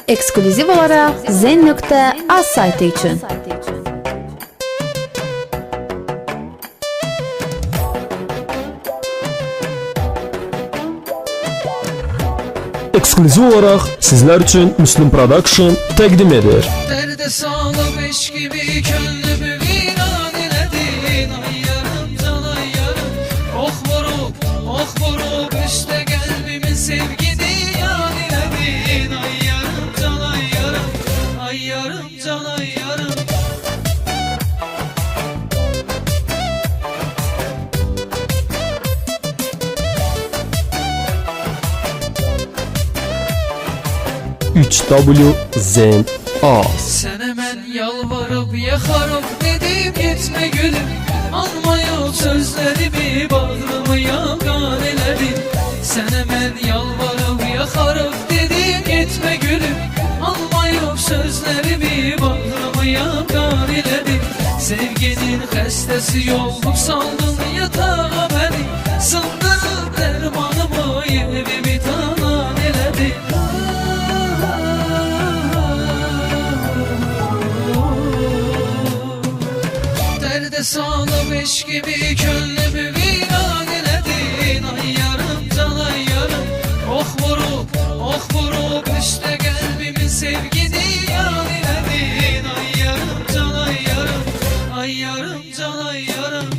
Eksklüziv olaraq zen.az saytı üçün. Eksklüziv olaraq sizlər üçün Müslüm Production təqdim edir. Derde sağlam eş gibi könlümü viran eledin. Ay yarım can ay yarım. Oh vurup üste kalbimin sevgini yan eledin. Ay yarım can ay yarım. Ay yarım can ay yarım. W Zen Az. Sene ben yalvarıp yakarım dedim gitme gülüm. Almayıp sözlerimi bağrımı yakan eledin. Sene ben yalvarıp yakarım dedim gitme gülüm. Almayıp sözlerimi bağrımı yakan eledin. Sevginin xəstəsi yollup saldın yatağa beni. Sındırıp dermanımı evimi talan eledin. Derde sağlam eş gibi könlümü viran eledin. Ay yarım can ay yarım. Oh vurup üste kalbimin sevgini yan eledin. Ay yarım can ay yarım. Ay yarım can ay yarım.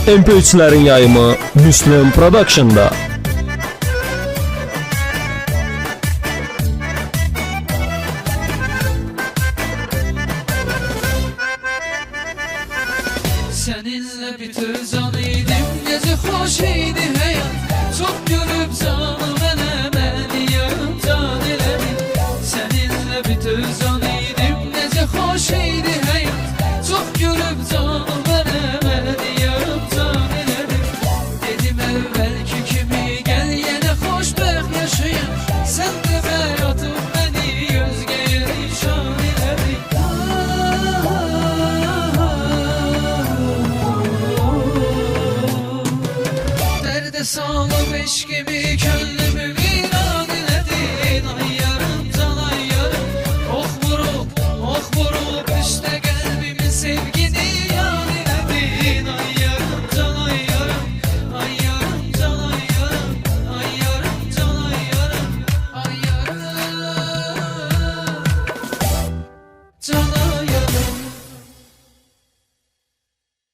MP3'lerin yayımı Müslüm Production'da. Seninle bir tözan idim, gece hoş idi hayat. Çok görüp canım beni yarım can eledin. Seninle bir tözan idim, gece hoş idi hayat. Çok görüp canım beni yarım can eledin. Dedim evvelki kimi gel yine hoşbəxt yaşayın. Sen de atıp beni özgeye nişan eledin. Derde sağlam eş gibi könlümü viran eledin. Ay